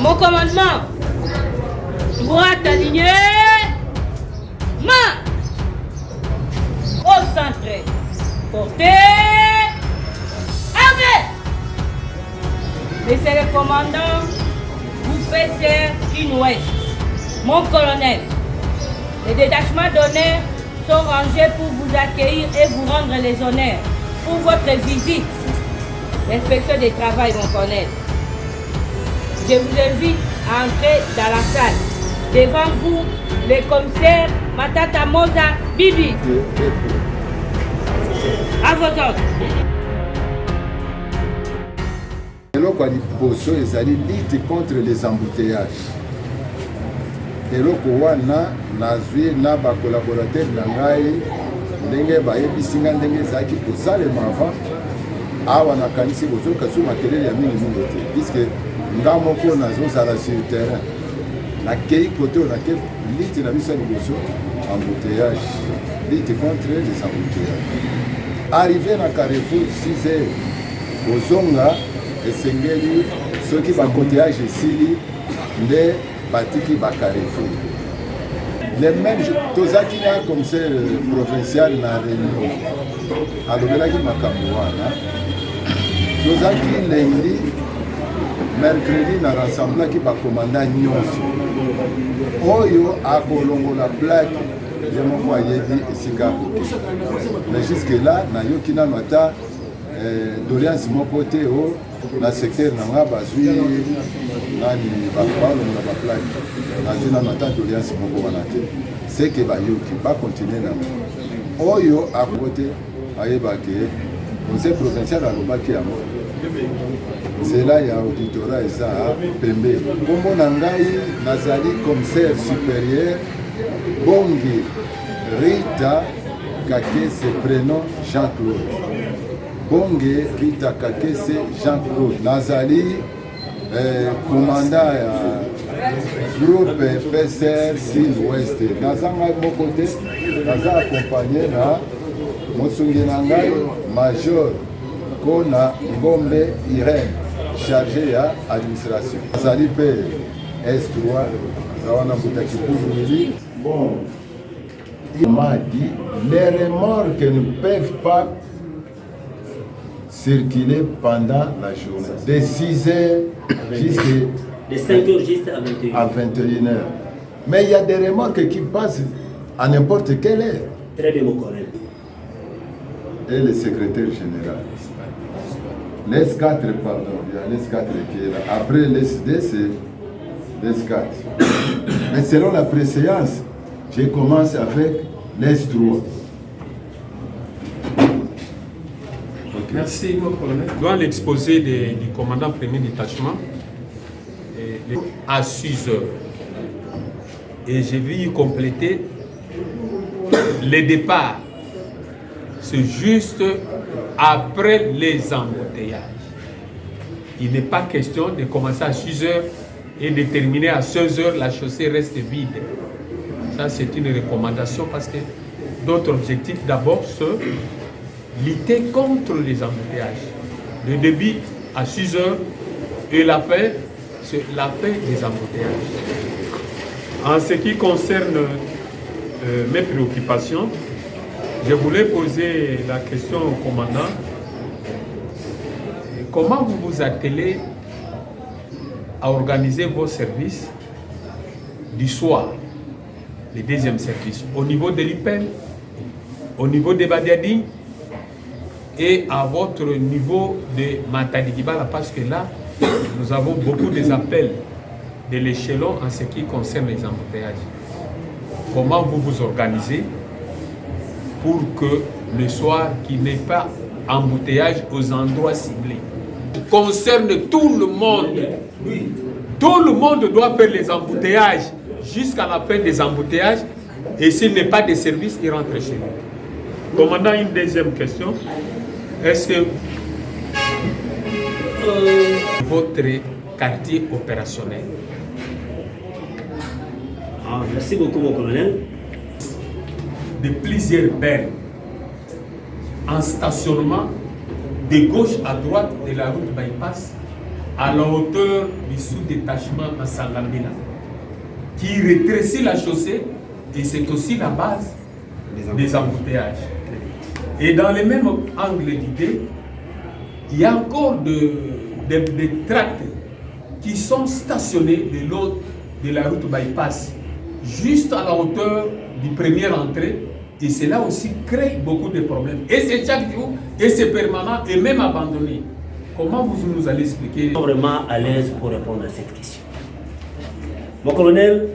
mon commandement, droite alignée, main au centre, portée, armée. Monsieur le commandant, vous faites Kin-Ouest, mon colonel. Les détachements d'honneur sont rangés pour vous accueillir et vous rendre les honneurs pour votre visite. L'inspection du travail, mon colonel. Je vous invite à entrer dans la salle. Devant vous, le commissaire Matata Moza Bibi. À vos ordres. eloko ya liboso ezali lutte contre les embouteillages. Eloko wana nazwi na bakolaborateur na ngai ndenge bayebisi nga ndenge ezalaki kosalema avant awa nakanisi bozoyoka so makelele ya mingi te puisque nga moko nazozala sur terrain nakei kote oyo nake lutte na biso ya liboso embouteillage, lutte contre les embouteillages. Arrivé na Carrefour 6 heures kozonga esengeli soki bakoteyage esili nde batiki bacarrefour. Le même jour tozaki na commissaire provincial na réunion alobelaki makambo wana tozaki lundi mercredi na rassemblaki bakomanda nyonso oyo akolongola plaque ye moko ayebi esika mais jusque là nayoki nano ata doléance moko te o na secteur nanga bazwi nani balongola baplaque nazwi nano ata doléance moko wana te seke bayoki bakontinue nango oyo akoko te ayebaki conseil provincial alobaki yango nzela ya auditorat eza pembe. Kombo na ngai nazali commissaire supérieur Bongi Rita Kakese, prénom Jean-Claude. Bongi Rita Kakese Jean-Claude. Nazali commandant ya groupe PCR Sud-Ouest. Nazanga moko te, naza accompagné na mosungi na ngai major Kona Ngombe Irène, chargé à administration. Nazali pe S3 Zawana Boutakipoujouli. Bon, il m'a dit les remorques ne peuvent pas circuler pendant la journée, de 6 heures jusqu'à de 5 heures juste à 21 heures. Mais il y a des remorques qui passent à n'importe quelle heure. Très bien, mon collègue. Et le secrétaire général. l'S4, pardon, il y a l'S4 qui est là. Après l'S2, c'est l'S4. Mais selon la préséance, je commence avec l'S3. Okay. Merci, mon colonel. Dans l'exposé du commandant premier détachement, à 6 heures. Et j'ai vu y compléter le départ. C'est juste après les embouteillages. Il n'est pas question de commencer à 6 heures et de terminer à 16 heures, la chaussée reste vide. Ça, c'est une recommandation parce que d'autres objectifs, d'abord, c'est lutter contre les embouteillages. Le début à 6 heures et la fin, c'est la fin des embouteillages. En ce qui concerne mes préoccupations, je voulais poser la question au commandant. Comment vous vous attelez à organiser vos services du soir, le deuxième service, au niveau de l'IPEN, au niveau de Badiading et à votre niveau de Matadi-Kibala, parce que là, nous avons beaucoup d'appels de l'échelon en ce qui concerne les embouteillages. Comment vous vous organisez pour que le soir, qu'il n'y ait pas embouteillage aux endroits ciblés? Concerne tout le monde. Tout le monde doit faire les embouteillages jusqu'à la fin des embouteillages. Et s'il n'est pas de service, il rentre chez lui. Commandant, une deuxième question. Est-ce que votre quartier opérationnel? Merci beaucoup, mon colonel. De plusieurs bennes en stationnement de gauche à droite de la route bypass à la hauteur du sous-détachement à Sangambina, qui rétrécit la chaussée, et c'est aussi la base des embouteillages. Et dans le même angle d'idée, il y a encore des tracts qui sont stationnés de l'autre de la route bypass, juste à la hauteur du premier entrée, et cela aussi crée beaucoup de problèmes. Et c'est chaque jour, et c'est permanent, et même abandonné. Comment vous nous allez expliquer? Je suis vraiment à l'aise pour répondre à cette question. Mon colonel,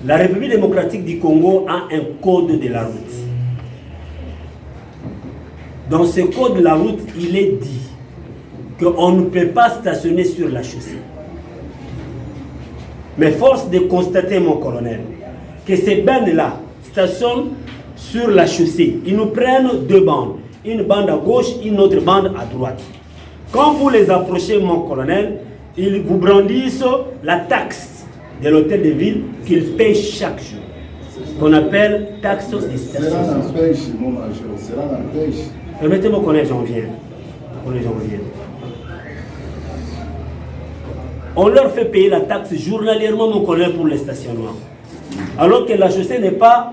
la République démocratique du Congo a un code de la route. Dans ce code de la route, il est dit qu'on ne peut pas stationner sur la chaussée. Mais force de constater, mon colonel, que ces bandes-là stationnent sur la chaussée. Ils nous prennent deux bandes. Une bande à gauche, une autre bande à droite. Quand vous les approchez, mon colonel, ils vous brandissent la taxe de l'hôtel de ville qu'ils payent chaque jour, qu'on appelle taxe de stationnement. Permettez-moi, colonel, j'en viens. On leur fait payer la taxe journalièrement, mon colonel, pour le stationnement. Alors que la chaussée n'est pas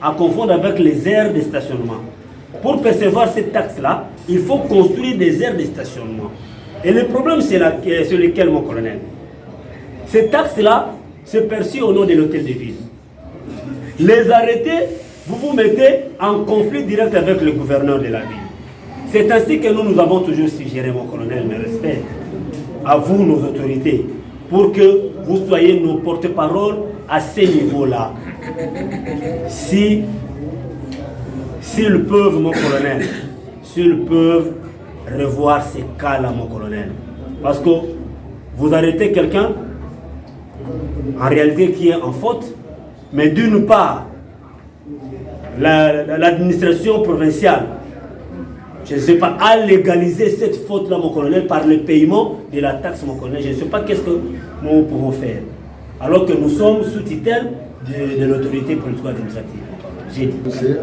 à confondre avec les aires de stationnement. Pour percevoir cette taxe-là, il faut construire des aires de stationnement. Et le problème, c'est lequel, mon colonel? Cette taxe-là se perçue au nom de l'hôtel de ville. Les arrêtés, vous vous mettez en conflit direct avec le gouverneur de la ville. C'est ainsi que nous avons toujours suggéré, mon colonel, mes respects, à vous, nos autorités, pour que vous soyez nos porte-parole à ce niveau-là. S'ils peuvent, mon colonel, s'ils peuvent revoir ces cas-là, mon colonel. Parce que vous arrêtez quelqu'un, en réalité qui est en faute, mais d'une part, l'administration provinciale, je ne sais pas, à légaliser cette faute-là, mon colonel, par le paiement de la taxe, mon colonel. Je ne sais pas qu'est-ce que nous pouvons faire. Alors que nous sommes sous tutelle de l'autorité politique administrative. J'ai dit. C'est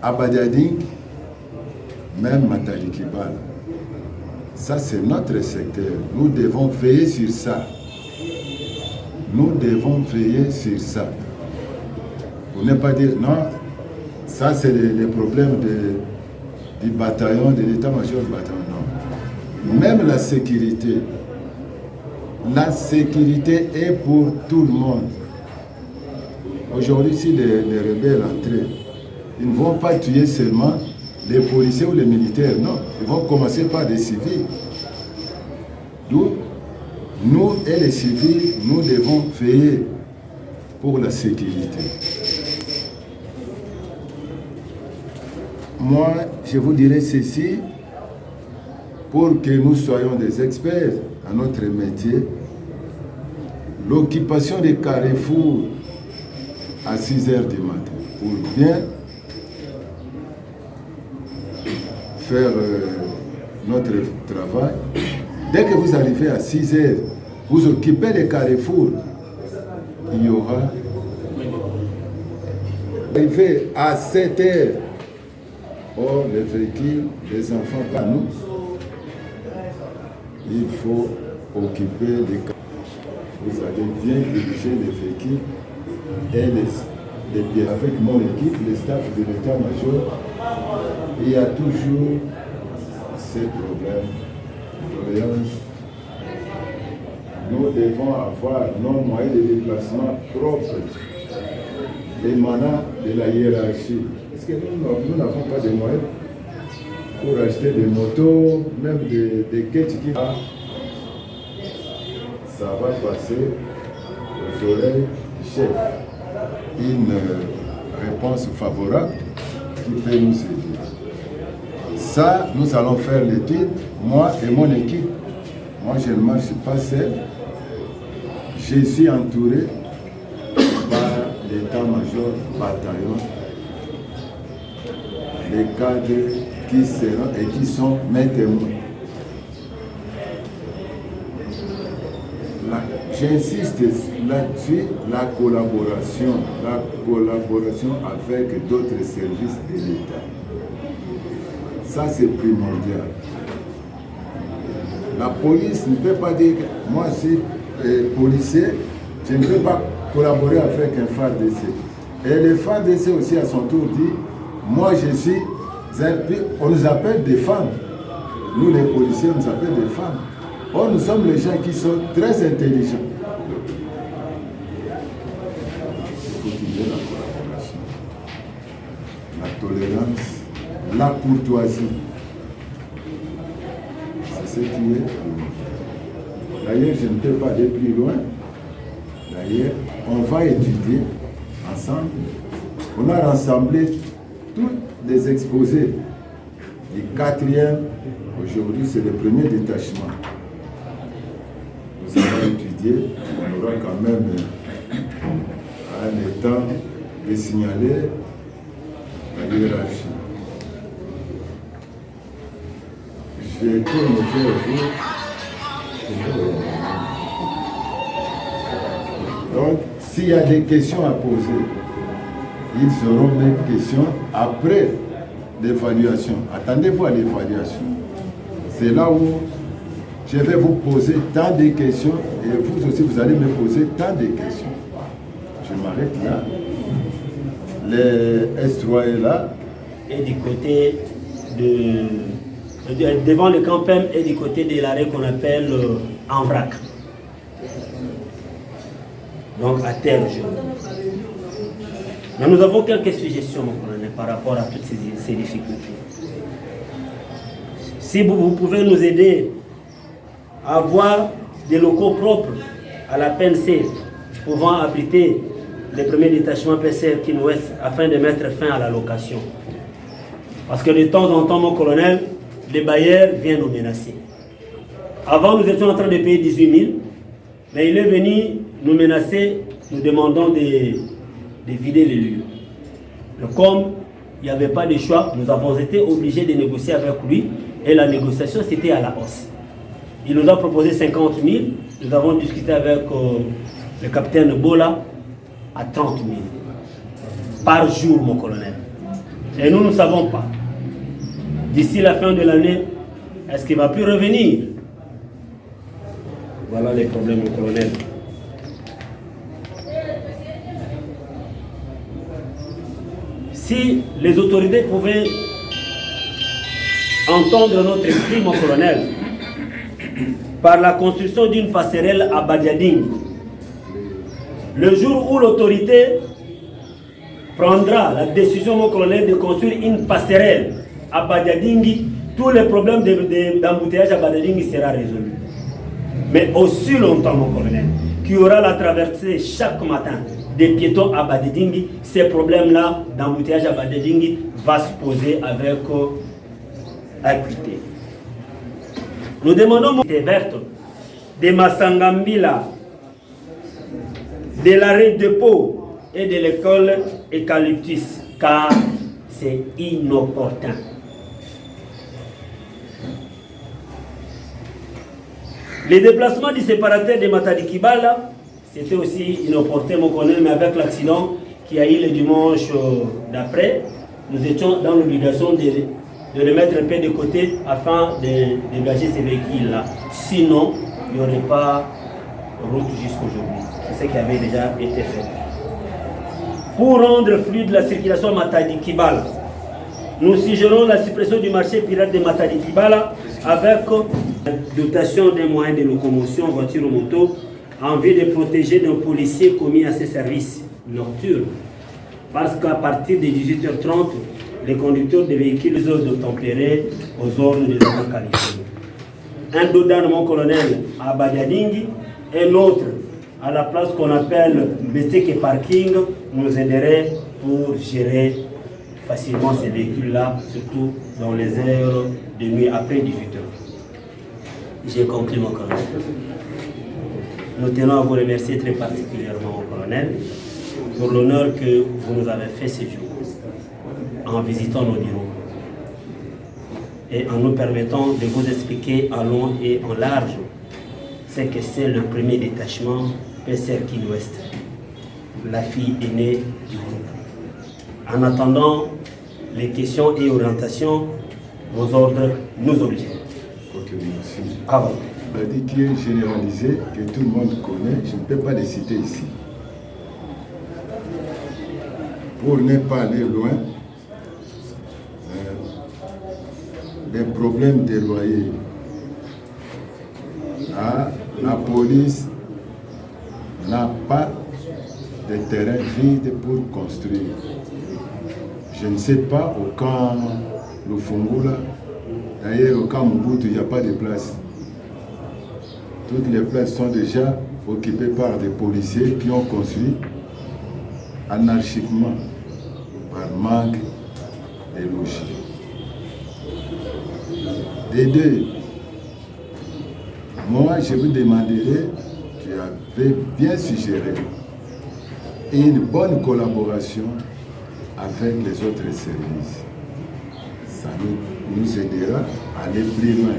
à Badiading, même Matalikibal. Ça, c'est notre secteur. Nous devons veiller sur ça. Nous devons veiller sur ça. Pour ne pas dire, non, ça c'est les problèmes du bataillon, de l'état-major du bataillon. Non. Même la sécurité est pour tout le monde. Aujourd'hui, si les rebelles entrent, ils ne vont pas tuer seulement les policiers ou les militaires, non. Ils vont commencer par des civils. D'où, nous et les civils, nous devons veiller pour la sécurité. Moi, je vous dirais ceci, pour que nous soyons des experts à notre métier, l'occupation des carrefours à 6 h du matin, pour bien faire notre travail. Dès que vous arrivez à 6 h, vous occupez les carrefours, il y aura. Arrivé à 7 h, oh, les véhicules, les enfants, pas nous, il faut occuper les carrefours. Vous allez bien diriger les véhicules et avec mon équipe, le staff de l'état-major, il y a toujours ces problèmes de voyage. Nous devons avoir nos moyens de déplacement propres, émanant de la hiérarchie. Parce que nous n'avons pas de moyens pour acheter des motos, même des quêtes qui... Ça va passer aux oreilles du chef. Une réponse favorable qui peut nous aider. Ça, nous allons faire l'étude, moi et mon équipe. Moi, je ne marche pas seul. Je suis entouré par l'état-major bataillon, les cadres qui seront et qui sont mes témoins. J'insiste là-dessus, la collaboration avec d'autres services de l'État. Ça, c'est primordial. La police ne peut pas dire que moi, je suis policier, je ne peux pas collaborer avec un FARDC. Et le FARDC aussi, à son tour, dit moi, je suis. On nous appelle des femmes. Nous, les policiers, on nous appelle des femmes. Or, nous sommes les gens qui sont très intelligents. Il faut qu'il y ait la collaboration, la tolérance, la courtoisie. C'est ce qui est. D'ailleurs, je ne peux pas aller plus loin. D'ailleurs, on va étudier ensemble. On a rassemblé tous les exposés du 4e. Aujourd'hui, c'est le premier détachement. Nous allons étudier. On aura quand même un temps de signaler la hiérarchie. Je tourne vers vous. Donc, s'il y a des questions à poser, ils auront des questions après l'évaluation. Attendez-vous à l'évaluation. C'est là où je vais vous poser tant de questions et vous aussi, vous allez me poser tant de questions. Je m'arrête là. Le S3 est là. Et du côté devant le campem et du côté de l'arrêt qu'on appelle en vrac. Donc à terre jaune. Mais nous avons quelques suggestions, mon colonel, par rapport à toutes ces difficultés. Si vous pouvez nous aider à avoir des locaux propres à la PNC pouvant abriter les premiers détachements PCR Kin-Ouest afin de mettre fin à la location. Parce que de temps en temps, mon colonel, les bailleurs viennent nous menacer. Avant, nous étions en train de payer 18 000, mais il est venu nous menacer, nous demandant de vider les lieux. Et comme il n'y avait pas de choix, nous avons été obligés de négocier avec lui et la négociation c'était à la hausse. Il nous a proposé 50 000, nous avons discuté avec le capitaine Bola à 30 000 par jour, mon colonel. Et nous ne savons pas. D'ici la fin de l'année, est-ce qu'il va plus revenir? Voilà les problèmes, mon colonel. Si les autorités pouvaient entendre notre cri, mon colonel, par la construction d'une passerelle à Badiading, le jour où l'autorité prendra la décision, mon colonel, de construire une passerelle à Badiading, tous les problèmes d'embouteillage à Badiading seront résolus. Mais aussi longtemps, mon colonel, qu'il y aura la traversée chaque matin des piétons à Badiading, ces problèmes-là d'embouteillage à Badiading vont se poser avec acuité. Nous demandons des vertes, de Massangambila, de l'arrêt de Pau et de l'école Eucalyptus, car c'est inopportun. Les déplacements du séparateur de Matadi Kibala, c'était aussi inopportun, mon colonel, mais avec l'accident qui a eu le dimanche d'après, nous étions dans l'obligation de le mettre un peu de côté afin de dégager ces véhicules-là. Sinon, il n'y aurait pas route jusqu'aujourd'hui. C'est ce qui avait déjà été fait. Pour rendre fluide la circulation à Matadi Kibala, nous suggérons la suppression du marché pirate de Matadi Kibala avec la dotation des moyens de locomotion, voiture ou moto, en vue de protéger nos policiers commis à ces services nocturnes. Parce qu'à partir de 18h30, les conducteurs de véhicules doivent tempérer aux ordres des agents qualifiés. Un dodan, mon colonel, à Badiading, et l'autre à la place qu'on appelle Beteke Parking, nous aiderait pour gérer facilement ces véhicules-là, surtout dans les heures de nuit après 18h. J'ai conclu, mon colonel. Nous tenons à vous remercier très particulièrement, mon colonel, pour l'honneur que vous nous avez fait ce jour en visitant nos bureaux et en nous permettant de vous expliquer en long et en large c'est que c'est le premier détachement PCR Kin Ouest, la fille aînée du groupe. En attendant les questions et orientations, vos ordres nous obligent. Ok, merci. Ah bon. On a dit qui est généralisé, que tout le monde connaît, je ne peux pas les citer ici. Pour ne pas aller loin, les problèmes des loyers. La police n'a pas de terrain vide pour construire. Je ne sais pas au camp Lufungula, d'ailleurs au camp Mobutu, il n'y a pas de place. Toutes les places sont déjà occupées par des policiers qui ont construit anarchiquement par manque de logis. Les deux, moi je vous demanderai, tu avais bien suggéré, une bonne collaboration avec les autres services. Ça nous aidera à aller plus loin.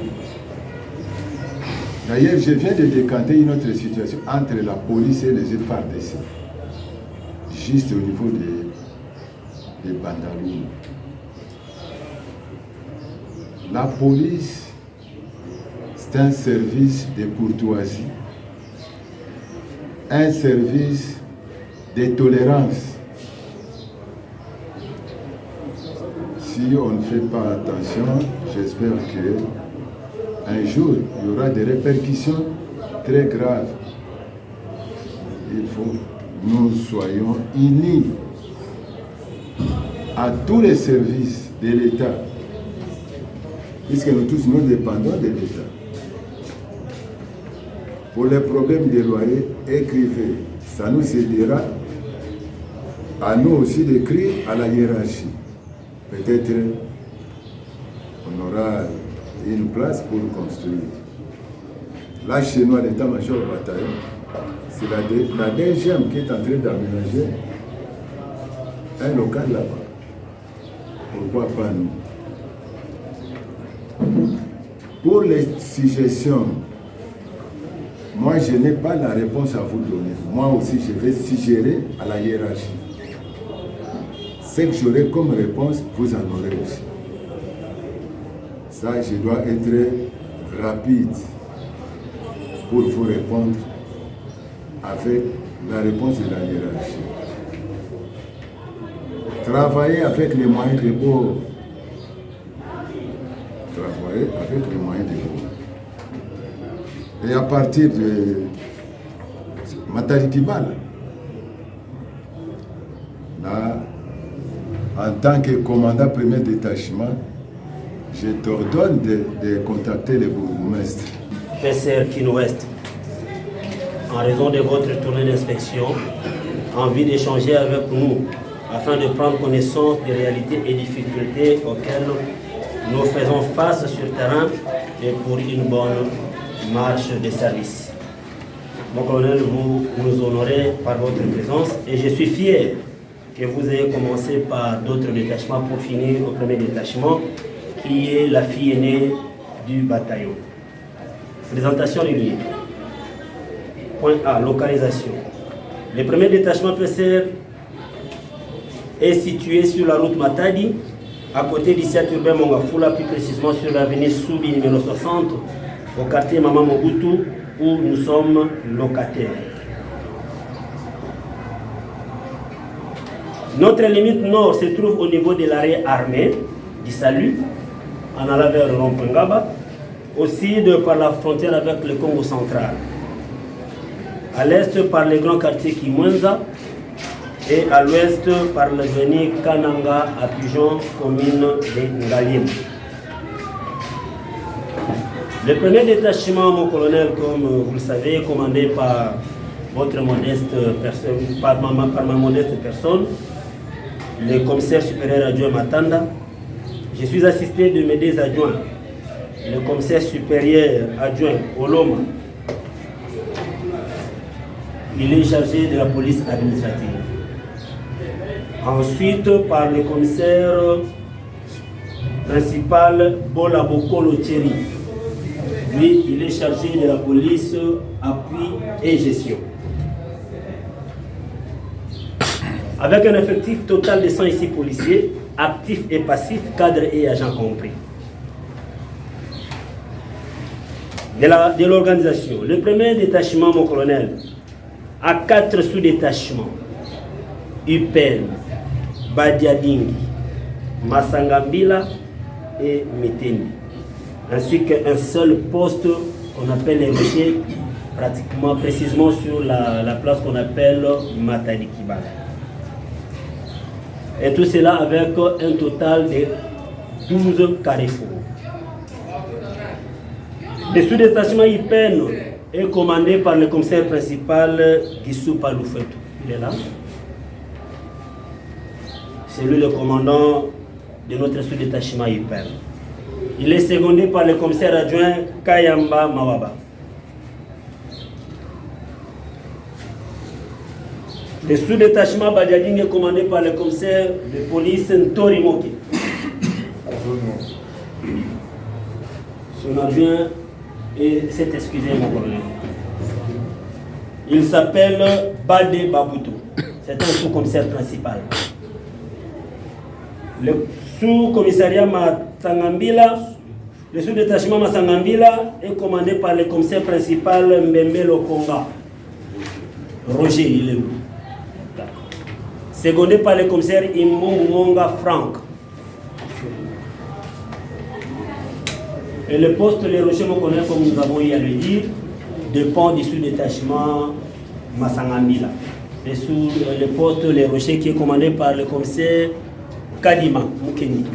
D'ailleurs, je viens de décanter une autre situation entre la police et les FARDC, juste au niveau des Bandalou. La police, c'est un service de courtoisie, un service de tolérance. Si on ne fait pas attention, j'espère qu'un jour, il y aura des répercussions très graves. Il faut que nous soyons unis à tous les services de l'État, puisque nous tous nous dépendons de l'État. Pour les problèmes des loyers, écrivez. Ça nous aidera à nous aussi d'écrire à la hiérarchie. Peut-être on aura une place pour construire. Là, chez nous, à l'état-major bataillon, c'est la DGM qui est en train d'aménager un local là-bas. Pourquoi pas nous? Pour les suggestions, moi, je n'ai pas la réponse à vous donner. Moi aussi, je vais suggérer à la hiérarchie. Ce que j'aurai comme réponse, vous en aurez aussi. Ça, je dois être rapide pour vous répondre avec la réponse de la hiérarchie. Travailler avec les moyens de bord. Travailler avec les moyens de bord. Et à partir de Matarikibala, là, en tant que commandant premier détachement, je t'ordonne de contacter les bourgmestres. PCR Kin Ouest, en raison de votre tournée d'inspection, envie d'échanger avec nous afin de prendre connaissance des réalités et difficultés auxquelles nous faisons face sur le terrain et pour une bonne marche de service. Mon colonel, vous nous honorez par votre présence et je suis fier que vous ayez commencé par d'autres détachements pour finir au premier détachement qui est la fille aînée du bataillon. Présentation du livre. Point A, localisation. Le premier détachement PCR est situé sur la route Matadi, à côté du centre urbain Mongafula, plus précisément sur l'avenue Soubi numéro 60, au quartier Mama Mobutu, où nous sommes locataires. Notre limite nord se trouve au niveau de l'arrêt armé du Salut, en allant vers le Rompengaba, au sud par la frontière avec le Congo central, à l'est par le grand quartier Kimwenza et à l'ouest par l'avenue Kananga à Pigeon, commune de Ngalim. Le premier détachement, mon colonel, comme vous le savez, est commandé par votre modeste personne, par ma modeste personne, le commissaire supérieur adjoint Matanda. Je suis assisté de mes deux adjoints, le commissaire supérieur adjoint Oloma. Il est chargé de la police administrative. Ensuite, par le commissaire principal Bola Bokolo Thierry. Lui, il est chargé de la police, appui et gestion. Avec un effectif total de 106 policiers, actifs et passifs, cadres et agents compris. De l'organisation, le premier détachement, mon colonel, a 4 sous-détachements. UPEN, Badiadingi, Masangambila et Mitendi. Ainsi qu'un seul poste qu'on appelle les rochers, pratiquement précisément sur la place qu'on appelle Matadi Kibala. Et tout cela avec un total de 12 carrefours. Le sous-détachement IPEN est commandé par le commissaire principal Gissou Paloufetou. Il est là. C'est lui le commandant de notre sous-détachement IPEN. Il est secondé par le commissaire adjoint Kayamba Mawaba. Le sous-détachement Badiading est commandé par le commissaire de police Ntori Moki. Son adjoint s'est excusé, mon colonel. Il s'appelle Bade Baboutou. C'est un sous-commissaire principal. Le sous-commissariat Masangambila, le sous-détachement Masangambila est commandé par le commissaire principal Mbembe Lokonga. Roger, il est où? Secondé par le commissaire Imonga Franck. Et le poste Les Rochers, mon colonel, comme nous avons eu à le dire, dépend du sous-détachement Masangambila. Le poste Les Rochers qui est commandé par le commissaire Kadima Mukeni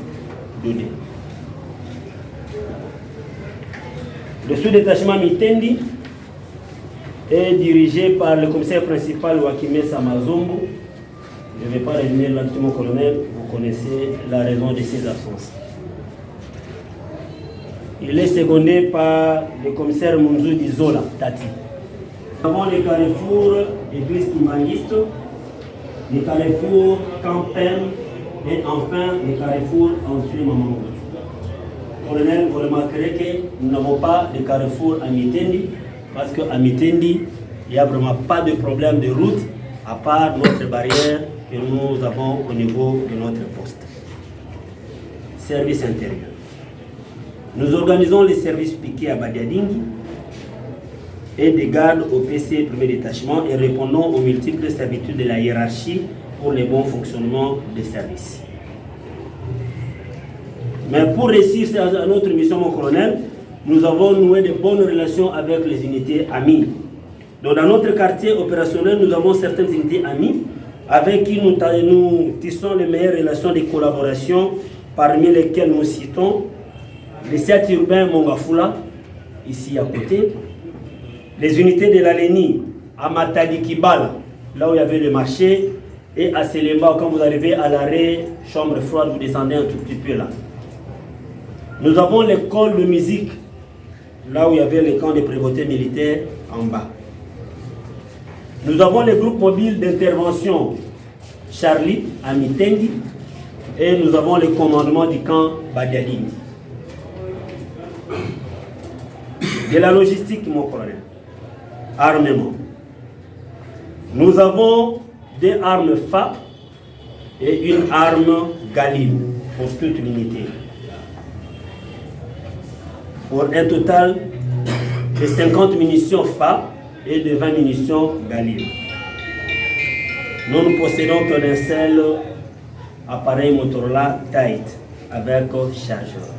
Dodé. Le sous-détachement Mitendi est dirigé par le commissaire principal Wakime Samazombo. Je ne vais pas revenir là-dessus, mon colonel, vous connaissez la raison de ses absences. Il est secondé par le commissaire Munzu Dizola Tati. Nous avons les carrefours Église Kimangisto, les carrefours Campen et enfin les carrefours Entrée Mamango. Colonel, vous remarquerez que nous n'avons pas de carrefour à Mitendi parce qu'à Mitendi, il n'y a vraiment pas de problème de route à part notre barrière que nous avons au niveau de notre poste. Service intérieur. Nous organisons les services piqués à Badiadingi et des gardes au PC premier détachement et répondons aux multiples servitudes de la hiérarchie pour le bon fonctionnement des services. Mais pour réussir à notre mission, mon colonel, nous avons noué de bonnes relations avec les unités amies. Donc dans notre quartier opérationnel, nous avons certaines unités amies avec qui nous tissons les meilleures relations de collaboration, parmi lesquelles nous citons les 7 urbains Mongafula, ici à côté, les unités de l'Aleni à Matadi Kibala, là où il y avait le marché, et à Selemba, quand vous arrivez à l'arrêt, chambre froide, vous descendez un tout petit peu là. Nous avons l'école de musique, là où il y avait le camp de prévôté militaire en bas. Nous avons les groupes mobiles d'intervention Charlie à Mitendi et nous avons le commandement du camp Badiadingi. De la logistique, mon colonel. Armement. Nous avons 2 armes FA et une arme Galil pour toute l'unité. Pour un total de 50 munitions FA et de 20 munitions Galil. Nous possédons qu'un seul appareil Motorola Tight avec chargeur.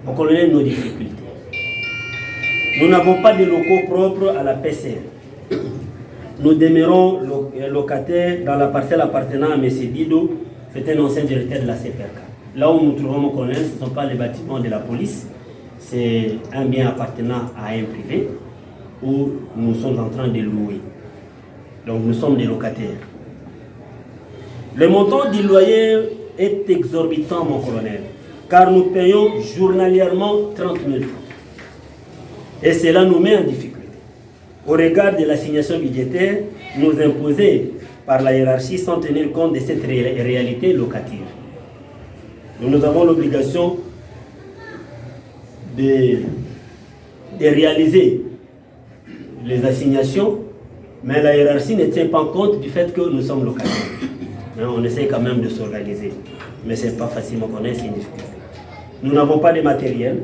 Mon colonel, nos difficultés. Nous n'avons pas de locaux propres à la PCR. Nous demeurons locataires dans la parcelle appartenant à M. Dido, c'est un ancien directeur de la CPRK. Là où nous trouvons, mon colonel, ce ne sont pas les bâtiments de la police, c'est un bien appartenant à un privé où nous sommes en train de louer. Donc nous sommes des locataires. Le montant du loyer est exorbitant, mon colonel, car nous payons journalièrement 30 000 francs. Et cela nous met en difficulté. Au regard de l'assignation budgétaire nous imposée par la hiérarchie sans tenir compte de cette réalité locative. Nous avons l'obligation de réaliser les assignations, mais la hiérarchie ne tient pas compte du fait que nous sommes localisés. On essaie quand même de s'organiser, mais ce n'est pas facilement qu'on ait, c'est une difficulté. Nous n'avons pas de matériel.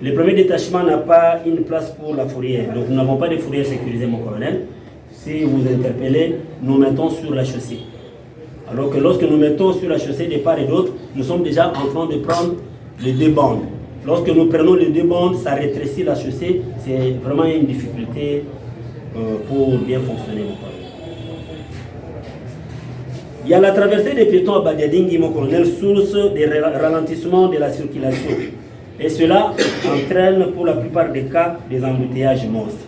Le premier détachement n'a pas une place pour la fourrière, donc nous n'avons pas de fourrière sécurisée, mon colonel. Si vous interpellez, nous mettons sur la chaussée. Alors que lorsque nous mettons sur la chaussée de part et d'autre, nous sommes déjà en train de prendre les deux bandes. Lorsque nous prenons les deux bandes, ça rétrécit la chaussée. C'est vraiment une difficulté pour bien fonctionner. Il y a la traversée des piétons à Badiadingi, mon colonel, source des ralentissements de la circulation. Et cela entraîne pour la plupart des cas des embouteillages monstres.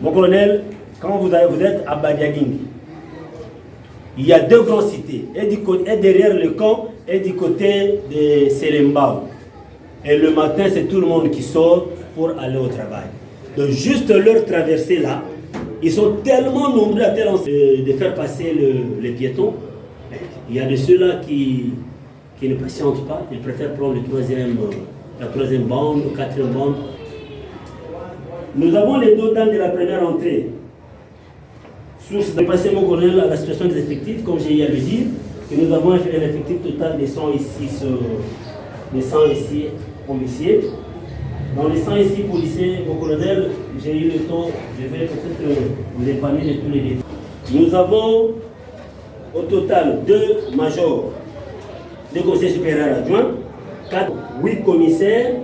Mon colonel, quand vous êtes à Badiadingi, il y a deux grandes cités, et derrière le camp et du côté de Selembao. Et le matin, c'est tout le monde qui sort pour aller au travail. Donc juste leur traversée là, ils sont tellement nombreux à tel de faire passer les piétons. Il y a de ceux-là qui ne patientent pas, ils préfèrent prendre la troisième bande, la quatrième bande. Nous avons les deux dames de la première entrée. Source de passer mon colonel à la situation des effectifs, comme j'ai eu à le dire, que nous avons un effectif total de 106 policiers. Dans les 106 policiers, mon colonel, j'ai eu le temps, je vais peut-être vous épargner de tous les détails. Nous avons au total 2 majors, 2 conseillers supérieurs adjoints, 8 commissaires,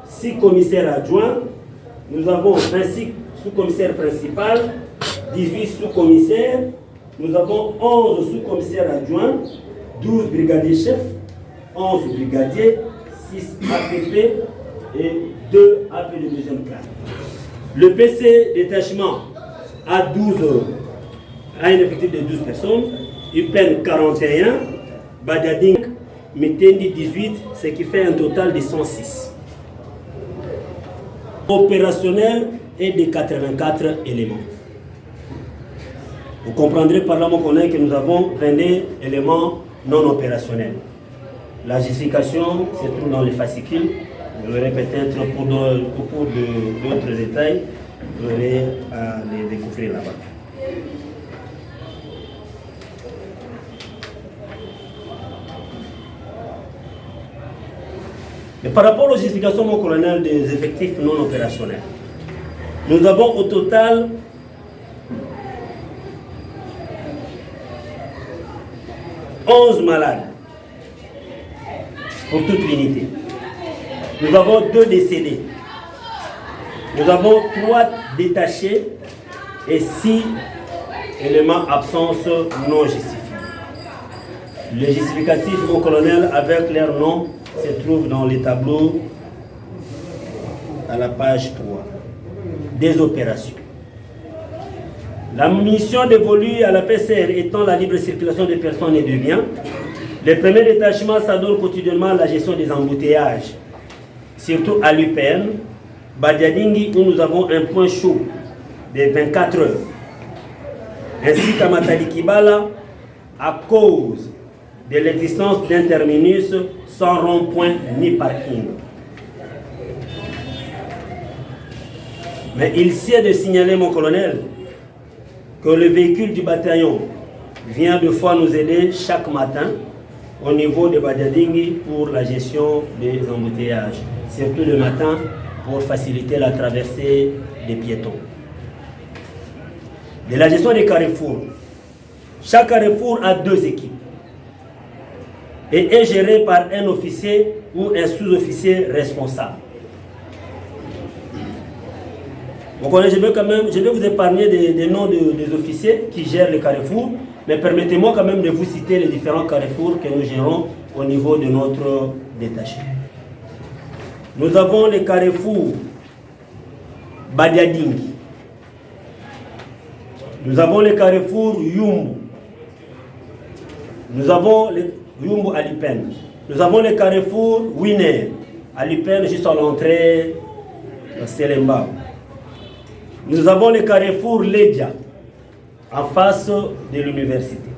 6 commissaires adjoints, nous avons 26 sous-commissaires principaux, 18 sous-commissaires, nous avons 11 sous-commissaires adjoints, 12 brigadiers chefs, 11 brigadiers, 6 APP et 2 AP de deuxième classe. Le PC détachement a un effectif de 12 personnes, UPEN 41, Badiading, Metendi 18, ce qui fait un total de 106. Opérationnel est de 84 éléments. Vous comprendrez par là, mon collègue, que nous avons 22 éléments non opérationnels. La justification se trouve dans les fascicules. Vous aurez peut-être pour d'autres détails, vous aurez à les découvrir là-bas. Mais par rapport aux justifications, mon colonel, des effectifs non opérationnels, nous avons au total 11 malades pour toute l'unité. Nous avons 2 décédés. Nous avons 3 détachés et 6 éléments absence non justifiés. Les justificatifs, mon colonel, avec leur nom, se trouvent dans les tableaux à la page 3 des opérations. La mission dévolue à la PCR étant la libre circulation des personnes et de biens, les premiers détachements s'adonnent quotidiennement à la gestion des embouteillages, surtout à l'UPN, Badiadingi, où nous avons un point chaud de 24 heures, ainsi qu'à Matalikibala, à cause de l'existence d'un terminus sans rond-point ni parking. Mais il sied de signaler, mon colonel, que le véhicule du bataillon vient 2 fois nous aider chaque matin au niveau de Badiadingi pour la gestion des embouteillages, surtout le matin pour faciliter la traversée des piétons. De la gestion des carrefours, chaque carrefour a 2 équipes et est géré par un officier ou un sous-officier responsable. Donc, je vais vous épargner des noms des officiers qui gèrent les carrefours, mais permettez-moi quand même de vous citer les différents carrefours que nous gérons au niveau de notre détaché. Nous avons les carrefours Badiadingi. Nous avons les carrefours Yumbu. Nous avons les Yumbu à l'Upen. Nous avons les carrefours Winer à l'Upen, juste à l'entrée de Selembao. Nous avons le carrefour Ledja, en face de l'université.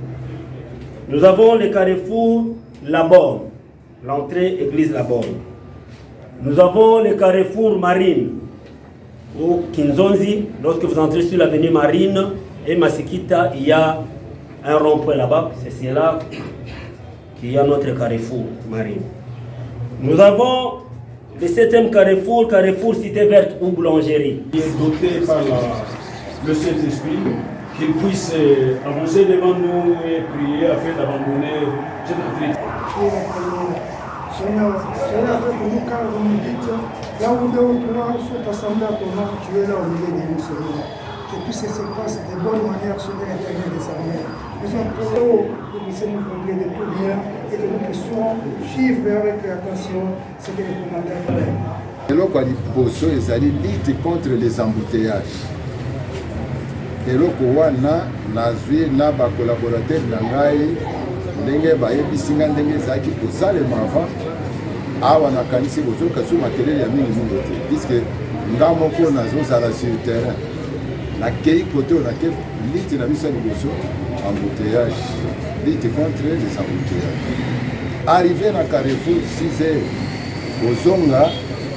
Nous avons le carrefour La Borne, l'entrée église La Borne. Nous avons le carrefour Marine, au Kinzonzi. Lorsque vous entrez sur l'avenue Marine et Masikita, il y a un rond-point là-bas. C'est là qu'il y a notre carrefour Marine. Nous avons le 7e carrefour, carrefour Cité Verte ou Boulangerie. Il est doté par le Saint-Esprit, qu'il puisse avancer devant nous et prier afin d'abandonner cette Afrique. Seigneur, pour nous, car vous nous dites, là où deux ou trois sont assemblés à ton nom, tu es là au milieu de nous, Seigneur. Que tout ce se passe de bonne manière sur l'éternel des armées. Nous sommes prêts que nous puissions nous combler de tout bien et que nous puissions suivre avec attention ce que le commandant fait. eloko ya liboso ezali lutte contre les embouteillages. Eloko wana nazwi na bakolaborateur na ngai ndenge bayebisi nga ndenge ezalaki kosalema avant awa nakanisi bozoka so makelele ya mingi mingi te puisque nga moko nazozala sur terrain nakei kote oyo nake lutte na biso ya liboso embouteillage, lutte contre les embouteillages. Arrivé na Carrefour 6 heures kozonga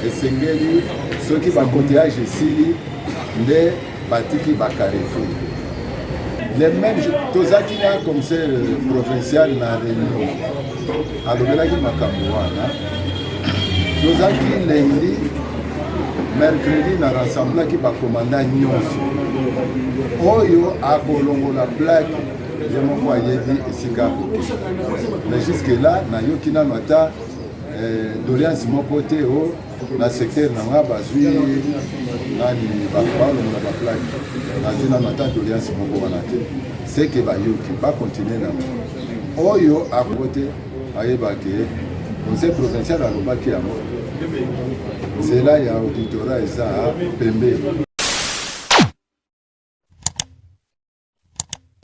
esengeli soki bakoteyage esili nde batiki bacarrefour. Les mêmes tozaki na commissaire provincial na réunion alobelaki makambo wana tozaki lundi mercredi na rassemblaki bakomanda nyonso oyo akolongola plaque ye moko ayebi esika akoki. Mais jusque là nayoki nano ata doléance moko te o na secteur na nga bazwi nani balongola baplaque nazwi nano ata doléance moko wana te seke bayoki bakontinue nango oyo akote ayebaki conseil provincial alobaki yango nzela ya auditorat eza pembeni.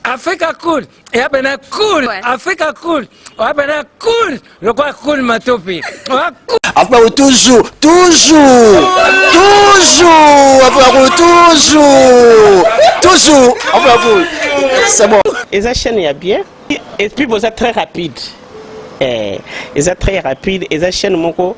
Africa cool, et abena cool, Africa cool, abena cool, le quoi cool matopi. Après toujours, c'est bon. Et ça chaîne est bien, et puis vous êtes très rapide. Et ça très rapide, et ça chaîne mon co,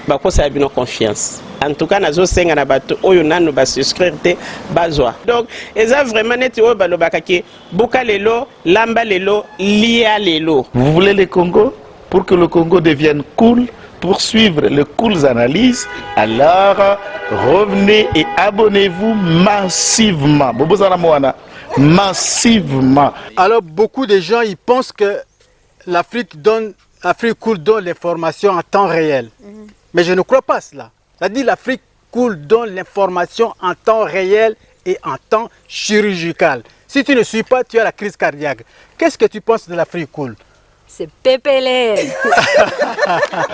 bah quoi ça a bien confiance. En tout cas, nazo senga na bato oyo nanu ba souscrire te bazwa. Donc, eza vraiment net oyo balobaka ke boka lelo, lamba lelo, lia lelo. Vous voulez le Congo? Pour que le Congo devienne cool, pour suivre les cool analyses, alors revenez et abonnez-vous massivement. Bobozana Moana, massivement. Alors, beaucoup de gens ils pensent que l'Afrique cool donne l'information en temps réel. Mais je ne crois pas cela. C'est-à-dire l'Afrique cool donne l'information en temps réel et en temps chirurgical. Si tu ne suis pas, tu as la crise cardiaque. Qu'est-ce que tu penses de l'Afrique cool? C'est pépélé.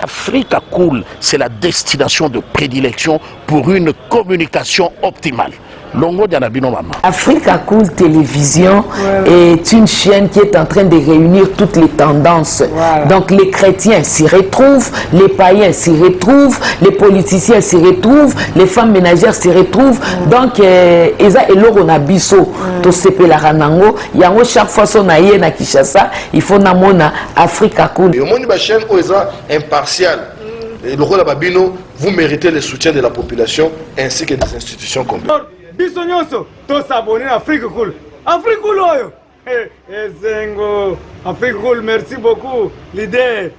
Africa Cool, c'est la destination de prédilection pour une communication optimale. Longo Dianabino Mama. Africa Cool Télévision est une chaîne qui est en train de réunir toutes les tendances. Donc les chrétiens s'y retrouvent, les païens s'y retrouvent, les politiciens s'y retrouvent, les femmes ménagères s'y retrouvent. Donc Eza Eloro Nabiso, to sepe la ranango, yango chaque fois son aïe na Kinshasa, il faut namona Africa Cool. Et au monde de la chaîne Oeza impartial. Et le rôle de Babino, vous méritez le soutien de la population ainsi que des institutions complètes. Bisognoso, tous s'abonner à Afrique Cool. Afrique Cool, Afrique Cool, merci beaucoup, l'idée.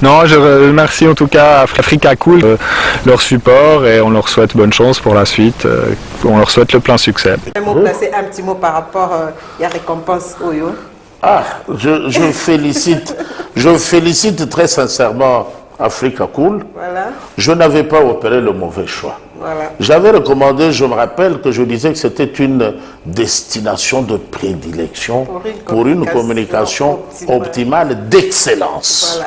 Non, je remercie en tout cas Africa Cool, leur support et on leur souhaite bonne chance pour la suite. On leur souhaite le plein succès. Placer un petit mot par rapport à la récompense Oyo. Ah, je félicite très sincèrement Africa Cool. Voilà. Je n'avais pas opéré le mauvais choix. Voilà. J'avais recommandé, je me rappelle que je disais que c'était une destination de prédilection pour une communication optimale d'excellence.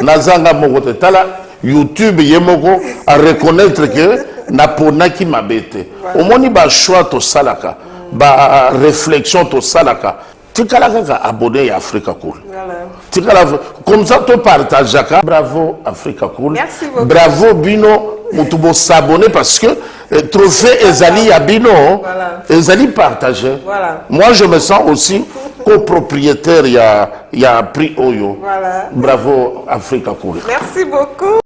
Voilà. Nazanga Mogote Tala, YouTube Yemoko à reconnaître que Naponaki m'a bêté. Au moins, il y a choix to salaka, ba réflexion to salaka. Tu as abonné à Africa Cool. Voilà. Comme ça, tu partages. Bravo Africa Cool. Merci beaucoup. Bravo Bino. On s'abonner parce que trophée Ezali à Bino, Ezali partagé. Voilà. Moi, je me sens aussi copropriétaire, il y a prix Oyo. Voilà. Bravo, Africa Cool. Merci beaucoup.